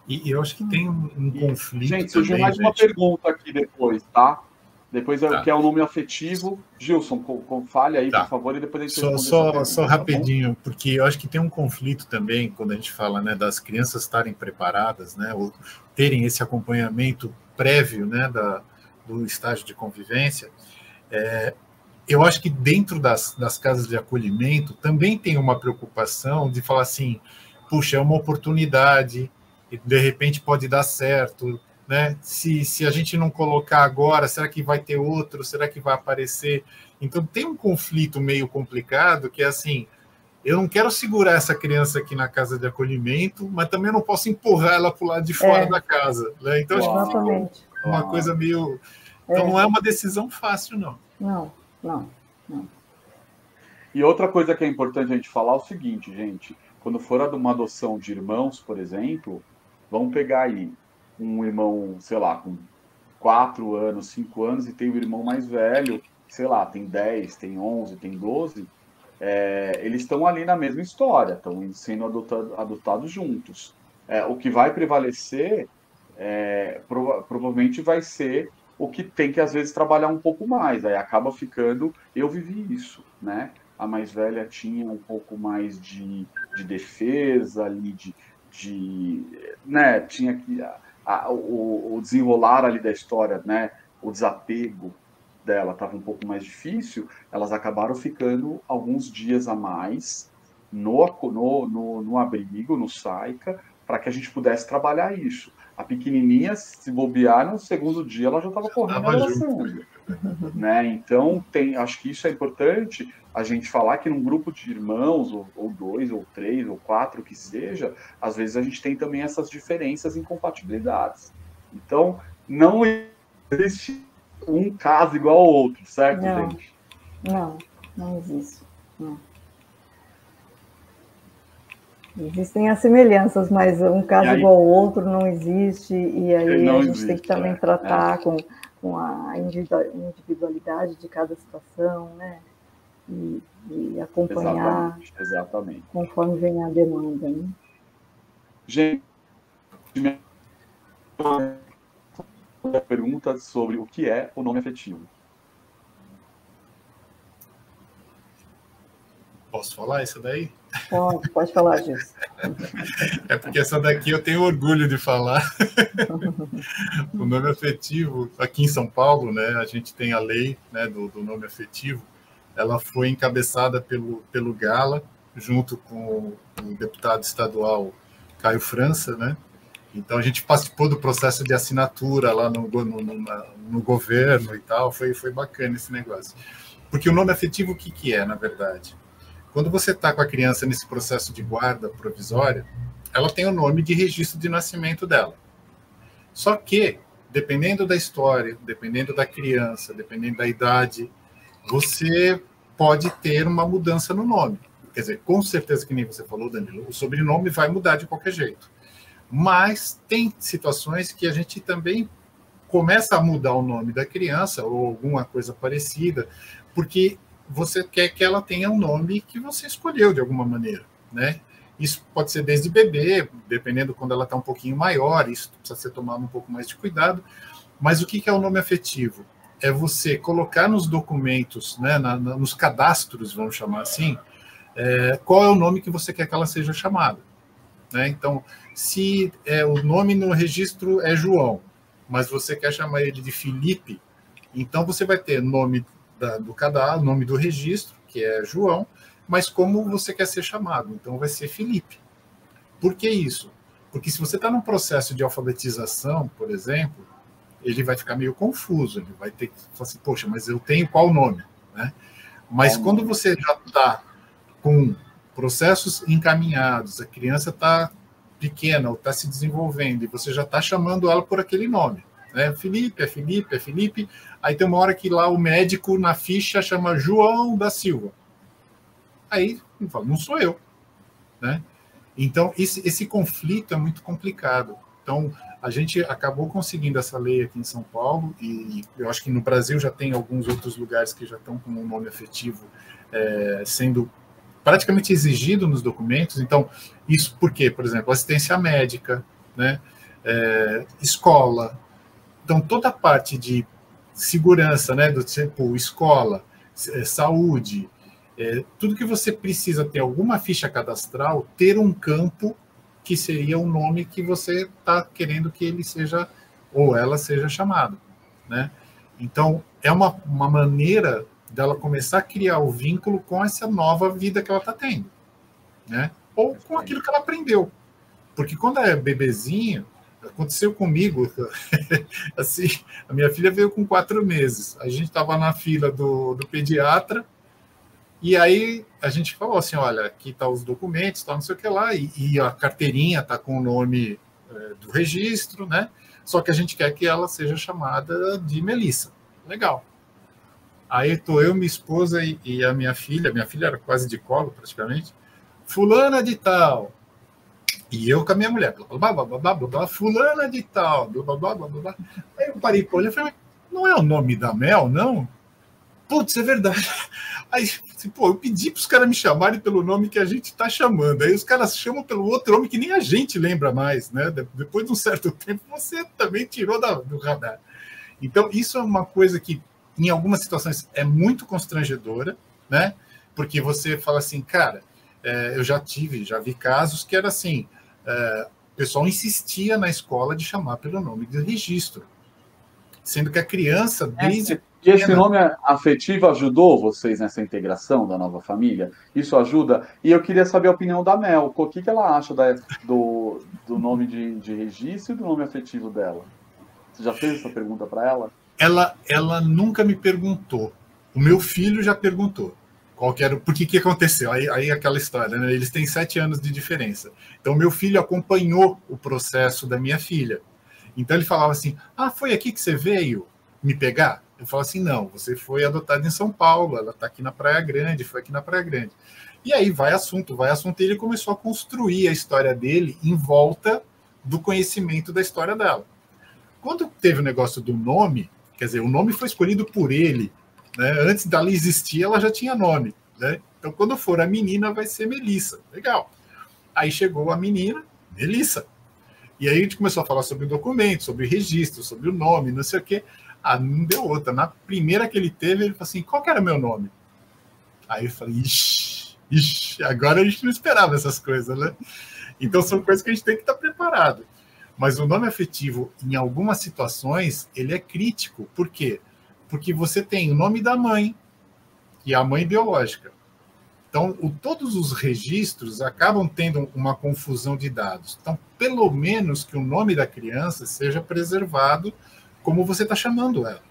E eu acho que tem um conflito. Gente, surgiu mais uma pergunta aqui depois, tá? Depois que é o nome afetivo. Gilson, fale aí, por favor, e depois a gente responde. Só rapidinho, porque eu acho que tem um conflito também, quando a gente fala, né, das crianças estarem preparadas, né, ou terem esse acompanhamento prévio, né, do estágio de convivência. Eu acho que dentro das casas de acolhimento também tem uma preocupação de falar assim, puxa, é uma oportunidade, e de repente pode dar certo, né? Se a gente não colocar agora, será que vai ter outro? Será que vai aparecer? Então tem um conflito meio complicado, que é assim, eu não quero segurar essa criança aqui na casa de acolhimento, mas também não posso empurrar ela para o lado de fora da casa, né? Então acho que fica uma coisa meio... Então não é uma decisão fácil, não. Não. E outra coisa que é importante a gente falar é o seguinte, gente, quando for uma adoção de irmãos, por exemplo, vamos pegar aí um irmão, sei lá, com 4 anos, 5 anos, e tem o irmão mais velho, sei lá, tem 10, tem 11, tem 12, eles estão ali na mesma história, estão sendo adotados juntos. O que vai prevalecer, provavelmente vai ser o que tem que, às vezes, trabalhar um pouco mais. Aí acaba ficando... Eu vivi isso, né? A mais velha tinha um pouco mais de defesa ali, né? Tinha que... o desenrolar ali da história, né? O desapego dela estava um pouco mais difícil, elas acabaram ficando alguns dias a mais no abrigo, no SAICA, para que a gente pudesse trabalhar isso. A pequenininha, se bobear, no segundo dia ela já estava correndo, abraçando. né? Então, acho que isso é importante a gente falar que num grupo de irmãos, ou dois, ou três, ou quatro, que seja, às vezes a gente tem também essas diferenças e incompatibilidades. Então, não existe um caso igual ao outro, certo, gente? Não existe. Não. Existem as semelhanças, mas um caso igual ao outro não existe, e aí a gente tem que também tratar com a individualidade de cada situação, né? E acompanhar exatamente. Conforme vem a demanda. Né? Gente, minha pergunta sobre o que é o nome afetivo. Posso falar isso daí? Pode falar, Gilson. É porque essa daqui eu tenho orgulho de falar. O nome afetivo, aqui em São Paulo, né, a gente tem a lei, né, do nome afetivo. Ela foi encabeçada pelo Gala, junto com o deputado estadual Caio França, né? Então a gente participou do processo de assinatura lá no governo e tal, foi bacana esse negócio. Porque o nome afetivo, o que é, na verdade? Quando você está com a criança nesse processo de guarda provisória, ela tem o nome de registro de nascimento dela. Só que, dependendo da história, dependendo da criança, dependendo da idade, você pode ter uma mudança no nome. Quer dizer, com certeza, que nem você falou, Danilo, o sobrenome vai mudar de qualquer jeito. Mas tem situações que a gente também começa a mudar o nome da criança ou alguma coisa parecida, porque você quer que ela tenha um nome que você escolheu de alguma maneira, né? Isso pode ser desde bebê, dependendo quando ela está um pouquinho maior, isso precisa ser tomado um pouco mais de cuidado. Mas o que é o nome afetivo? É você colocar nos documentos, né, nos cadastros, vamos chamar assim, qual é o nome que você quer que ela seja chamada. Né? Então, se o nome no registro é João, mas você quer chamar ele de Felipe, então você vai ter nome do cadastro, nome do registro, que é João, mas como você quer ser chamado, então vai ser Felipe. Por que isso? Porque se você está num processo de alfabetização, por exemplo, ele vai ficar meio confuso, ele vai ter que falar assim, poxa, mas eu tenho qual nome? Né? Mas quando você já está com processos encaminhados, a criança está pequena ou está se desenvolvendo, e você já está chamando ela por aquele nome. Né? Felipe, é Felipe, é Felipe. Aí tem uma hora que lá o médico na ficha chama João da Silva. Aí ele fala, não sou eu. Né? Então, esse conflito é muito complicado. Então, a gente acabou conseguindo essa lei aqui em São Paulo, e eu acho que no Brasil já tem alguns outros lugares que já estão com um nome afetivo sendo praticamente exigido nos documentos. Então, isso por quê? Por exemplo, assistência médica, né? Escola. Então, toda a parte de segurança, né? Do tipo escola, saúde, tudo que você precisa ter alguma ficha cadastral, ter um campo que seria o nome que você está querendo que ele seja, ou ela seja chamado, né? Então, é uma maneira dela começar a criar o vínculo com essa nova vida que ela está tendo, né? Ou com aquilo que ela aprendeu. Porque quando é bebezinho, aconteceu comigo, assim, a minha filha veio com 4 meses, a gente estava na fila do pediatra, e aí a gente falou assim, olha, aqui estão os documentos, tá, não sei o que lá, e a carteirinha está com o nome do registro, né? Só que a gente quer que ela seja chamada de Melissa. Legal. Aí estou eu, minha esposa e a minha filha era quase de colo, praticamente, fulana de tal, e eu com a minha mulher, blá, blá, blá, blá, blá, blá, fulana de tal, blá, blá, blá, blá, blá. Aí eu parei para olhar e falei, não é o nome da Mel, não? Putz, é verdade. Aí, assim, pô, eu pedi para os caras me chamarem pelo nome que a gente está chamando. Aí os caras chamam pelo outro nome que nem a gente lembra mais, né? Depois de um certo tempo, você também tirou do radar. Então, isso é uma coisa que, em algumas situações, é muito constrangedora, né? Porque você fala assim, cara, eu já vi casos que era assim, o pessoal insistia na escola de chamar pelo nome de registro, sendo que a criança, desde... E esse nome afetivo ajudou vocês nessa integração da nova família? Isso ajuda? E eu queria saber a opinião da Mel. O que ela acha do nome de registro e do nome afetivo dela? Você já fez essa pergunta para ela? ela nunca me perguntou. O meu filho já perguntou. Qual que era, por que aconteceu? Aí aquela história, né? Eles têm 7 anos de diferença. Então, meu filho acompanhou o processo da minha filha. Então, ele falava assim, foi aqui que você veio me pegar? Eu falava assim, não, você foi adotada em São Paulo, ela está aqui na Praia Grande, foi aqui na Praia Grande. E aí vai assunto, e ele começou a construir a história dele em volta do conhecimento da história dela. Quando teve o negócio do nome, quer dizer, o nome foi escolhido por ele, né? Antes dela existir, ela já tinha nome, né? Então, quando for a menina, vai ser Melissa. Legal. Aí chegou a menina, Melissa. E aí a gente começou a falar sobre o documento, sobre o registro, sobre o nome, não sei o quê. Não deu outra. Na primeira que ele teve, ele falou assim, qual que era meu nome? Aí eu falei, ixi, agora a gente não esperava essas coisas, né? Então, são coisas que a gente tem que estar preparado. Mas o nome afetivo, em algumas situações, ele é crítico. Por quê? Porque você tem o nome da mãe, que é a mãe biológica. Então, todos os registros acabam tendo uma confusão de dados. Então, pelo menos que o nome da criança seja preservado como você está chamando ela,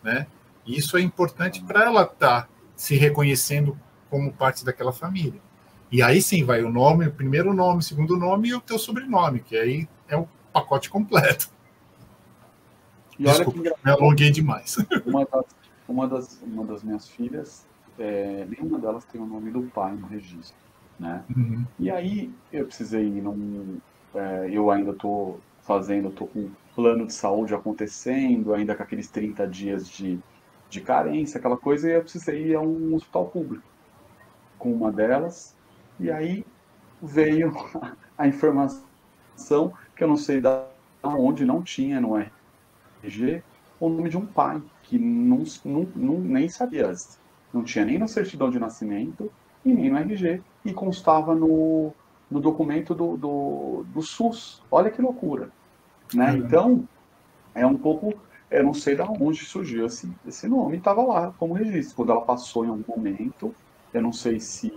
né? E isso é importante para ela estar se reconhecendo como parte daquela família. E aí sim vai o nome, o primeiro nome, o segundo nome e o teu sobrenome, que aí é o pacote completo. E desculpa, olha que me alonguei demais. Uma das minhas filhas, nenhuma delas tem o nome do pai no registro, né? Uhum. E aí eu precisei ir eu ainda estou com um plano de saúde acontecendo, ainda com aqueles 30 dias de carência, aquela coisa, e eu precisei ir a um hospital público com uma delas, e aí veio a informação que eu não sei da onde, não tinha no RG, o nome de um pai, que nem sabia antes. Não tinha nem na certidão de nascimento e nem no RG, e constava no documento do SUS. Olha que loucura, né? Então, é um pouco, eu não sei de onde surgiu esse nome, estava lá como registro. Quando ela passou em algum momento, eu não sei se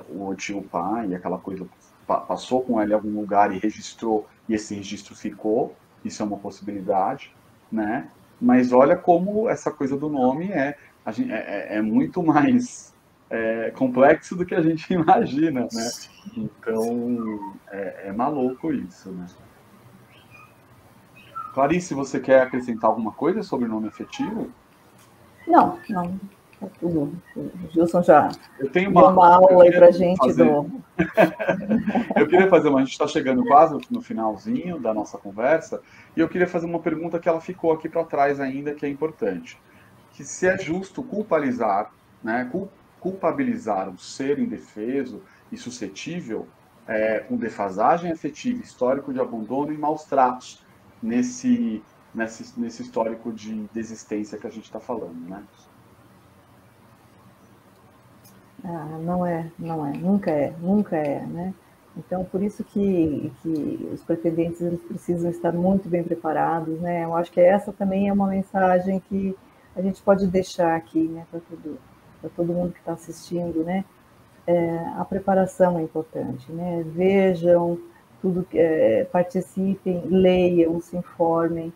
o tio pai, aquela coisa, passou com ela em algum lugar e registrou, e esse registro ficou, isso é uma possibilidade, né? Mas olha como essa coisa do nome é muito mais complexo do que a gente imagina, né? Então, é maluco isso, né? Clarice, você quer acrescentar alguma coisa sobre o nome afetivo? Não. É tudo. O Gilson já deu uma aula aí para a gente Eu queria fazer a gente está chegando quase no finalzinho da nossa conversa, e eu queria fazer uma pergunta que ela ficou aqui para trás ainda, que é importante. Que se é justo culpabilizar, né, culpabilizar o ser indefeso e suscetível com defasagem afetiva, histórico de abandono e maus tratos nesse histórico de desistência que a gente está falando, né? Não é, nunca é, né? Então, por isso que os pretendentes eles precisam estar muito bem preparados, né? Eu acho que essa também é uma mensagem que a gente pode deixar aqui, né, para todo mundo que está assistindo, né? A preparação é importante, né? Vejam tudo, participem, leiam, se informem.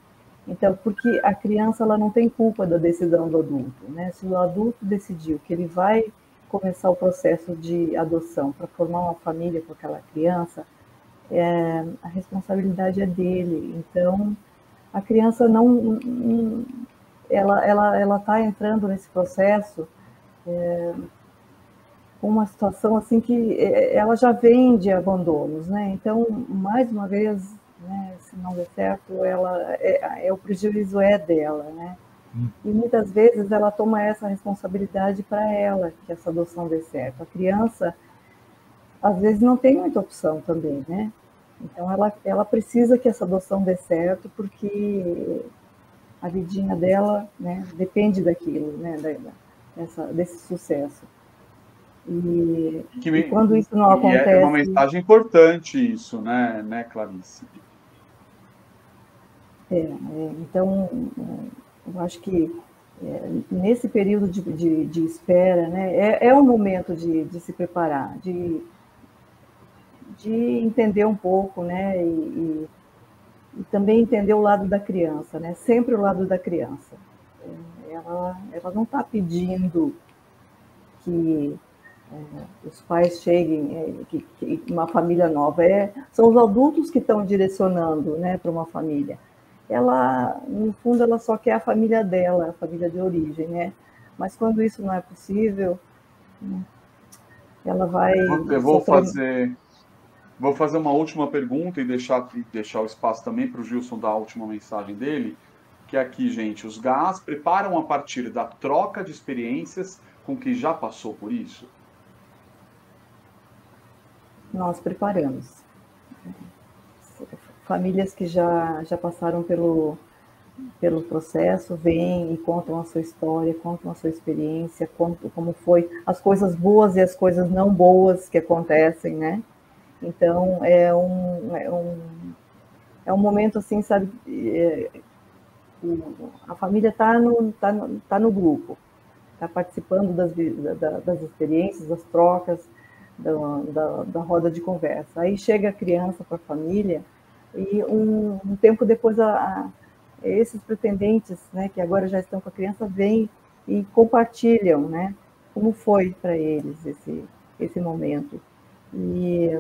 Então, porque a criança ela não tem culpa da decisão do adulto, né? Se o adulto decidiu que ele vai começar o processo de adoção para formar uma família com aquela criança, a responsabilidade é dele. Então, a criança ela está entrando nesse processo com uma situação assim que ela já vem de abandonos, né? Então, mais uma vez, né, se não der certo, o prejuízo é dela, né? E muitas vezes ela toma essa responsabilidade para ela, que essa adoção dê certo. A criança, às vezes, não tem muita opção também, né? Então, ela precisa que essa adoção dê certo, porque a vidinha dela, né, depende daquilo, né, desse sucesso. E quando isso não acontece... É uma mensagem importante isso, né, Clarice? Então, eu acho que nesse período de espera, né, é um momento de se preparar, de entender um pouco, né, e e também entender o lado da criança, né? Sempre o lado da criança. Ela não está pedindo que os pais cheguem, que uma família nova. São os adultos que estão direcionando, né, para uma família. Ela, no fundo, ela só quer a família dela, a família de origem, né? Mas quando isso não é possível, ela vai Eu vou fazer uma última pergunta e deixar o espaço também para o Gilson dar a última mensagem dele, que é aqui, gente, os GAs preparam a partir da troca de experiências com quem já passou por isso? Nós preparamos. Famílias que já passaram pelo processo, vêm e contam a sua história, contam a sua experiência, contam como foi, as coisas boas e as coisas não boas que acontecem, né? Então, é um momento assim, sabe, a família está no grupo, está participando das experiências, das trocas, da roda de conversa. Aí chega a criança para a família e um tempo depois esses pretendentes, né, que agora já estão com a criança, vêm e compartilham, né, como foi para eles esse momento. E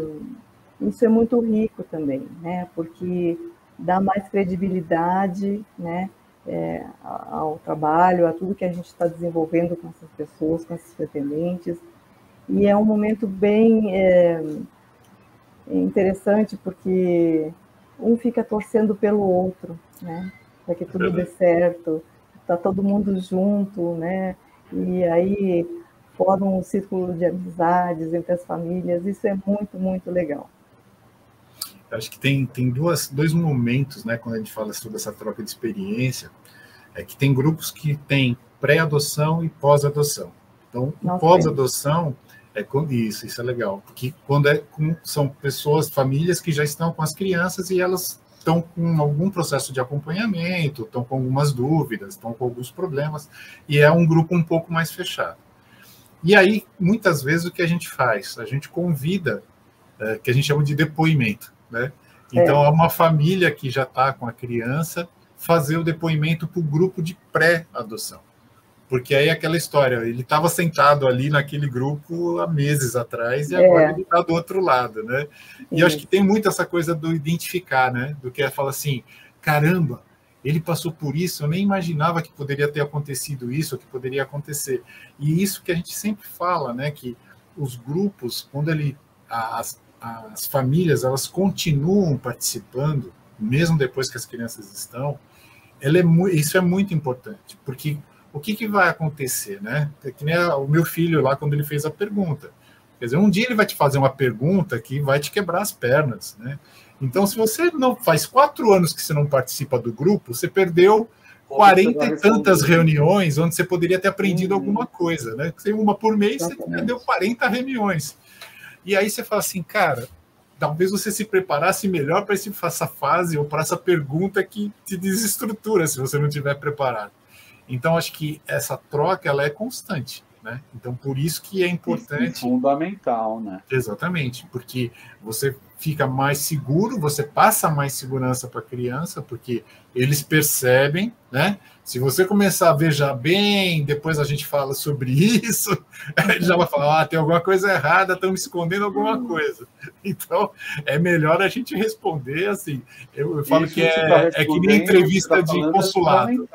isso é muito rico também, né, porque dá mais credibilidade, né, ao trabalho, a tudo que a gente está desenvolvendo com essas pessoas, com esses pretendentes. E é um momento bem interessante, porque um fica torcendo pelo outro, né? Para que tudo dê certo, está todo mundo junto, né? E aí forma um círculo de amizades entre as famílias, isso é muito, muito legal. Eu acho que tem dois momentos, né, quando a gente fala sobre essa troca de experiência, é que tem grupos que têm pré-adoção e pós-adoção. Então, o pós-adoção é com isso é legal, porque quando são pessoas, famílias que já estão com as crianças e elas estão com algum processo de acompanhamento, estão com algumas dúvidas, estão com alguns problemas, e é um grupo um pouco mais fechado. E aí, muitas vezes, o que a gente faz? A gente convida, que a gente chama de depoimento, né? Então, é uma família que já está com a criança fazer o depoimento para o grupo de pré-adoção. Porque aí aquela história, ele estava sentado ali naquele grupo há meses atrás e agora ele está do outro lado, né? E eu acho que tem muito essa coisa do identificar, né? Do que é falar assim, caramba, ele passou por isso, eu nem imaginava que poderia ter acontecido isso, ou que poderia acontecer. E isso que a gente sempre fala, né? Que os grupos, quando as famílias, elas continuam participando, mesmo depois que as crianças estão, isso é muito importante, porque o que vai acontecer, né? É que nem o meu filho lá, quando ele fez a pergunta. Quer dizer, um dia ele vai te fazer uma pergunta que vai te quebrar as pernas, né? Então, se você não faz 4 anos que você não participa do grupo, você perdeu 40 e tantas reuniões onde você poderia ter aprendido alguma coisa, né? Tem uma por mês, você perdeu 40 reuniões. E aí você fala assim, cara, talvez você se preparasse melhor para essa fase ou para essa pergunta que te desestrutura se você não estiver preparado. Então, acho que essa troca ela é constante, né? Então, por isso que é importante. Isso é fundamental, né? Exatamente, porque você fica mais seguro, você passa mais segurança para a criança, porque eles percebem, né? Se você começar a ver já bem, depois a gente fala sobre isso, ele já vai falar, tem alguma coisa errada, estão me escondendo alguma coisa. Então, é melhor a gente responder assim. Eu falo que é que nem entrevista de consulado.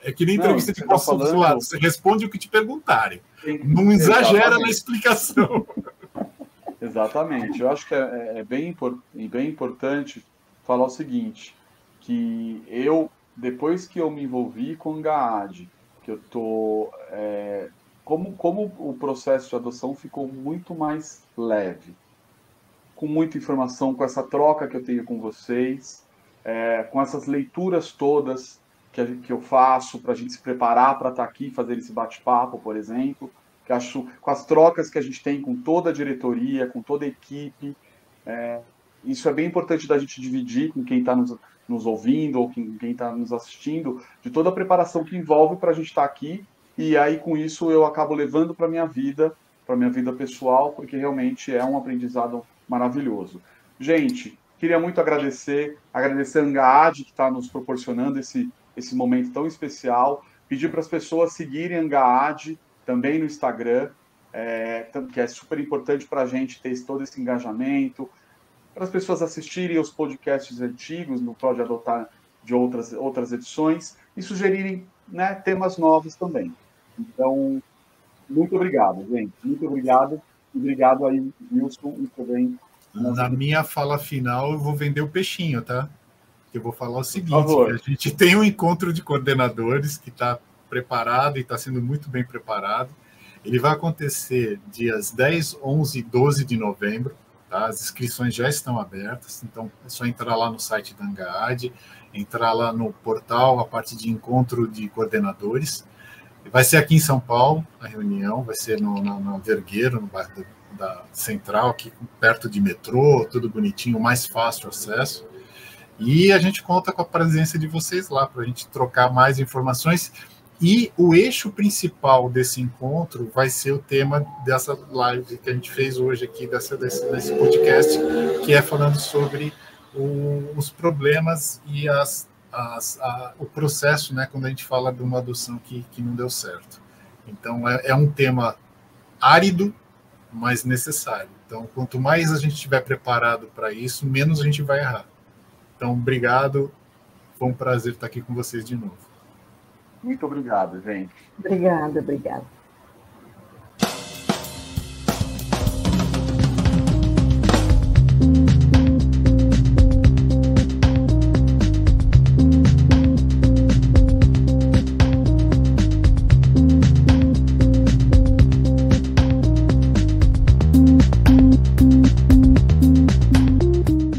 É que nem entrevista de consulado. Você responde o que te perguntarem. Não exagera na explicação. Exatamente. Eu acho que é bem importante falar o seguinte, que depois que eu me envolvi com o GAAD, que eu tô... como o processo de adoção ficou muito mais leve, com muita informação, com essa troca que eu tenho com vocês, com essas leituras todas que eu faço para a gente se preparar para estar aqui e fazer esse bate-papo, por exemplo, que acho com as trocas que a gente tem com toda a diretoria, com toda a equipe, isso é bem importante da gente dividir com quem está nos ouvindo ou com quem está nos assistindo, de toda a preparação que envolve para a gente estar aqui, e aí com isso eu acabo levando para minha vida pessoal, porque realmente é um aprendizado maravilhoso. Gente, Queria muito agradecer a Angaad, que está nos proporcionando esse momento tão especial. Pedir para as pessoas seguirem a Angaad também no Instagram, que é super importante para a gente ter todo esse engajamento, para as pessoas assistirem os podcasts antigos, no Pode Adotar de outras edições, e sugerirem, né, temas novos também. Então, muito obrigado, gente. Muito obrigado. Obrigado aí, Wilson, e também. Na minha fala final, eu vou vender o peixinho, tá? Eu vou falar o seguinte, que a gente tem um encontro de coordenadores que está preparado e está sendo muito bem preparado. Ele vai acontecer dias 10, 11 e 12 de novembro. Tá? As inscrições já estão abertas, então é só entrar lá no site da Angaad, entrar lá no portal, a parte de encontro de coordenadores. Vai ser aqui em São Paulo, a reunião, vai ser no Vergueiro, no bairro da Central, aqui perto de metrô, tudo bonitinho, mais fácil acesso. E a gente conta com a presença de vocês lá, para a gente trocar mais informações. E o eixo principal desse encontro vai ser o tema dessa live que a gente fez hoje aqui, desse podcast, que é falando sobre os problemas e o processo, né, quando a gente fala de uma adoção que não deu certo. Então, é um tema árido, mas necessário. Então, quanto mais a gente estiver preparado para isso, menos a gente vai errar. Então, obrigado. Foi um prazer estar aqui com vocês de novo. Muito obrigado, gente. Obrigada.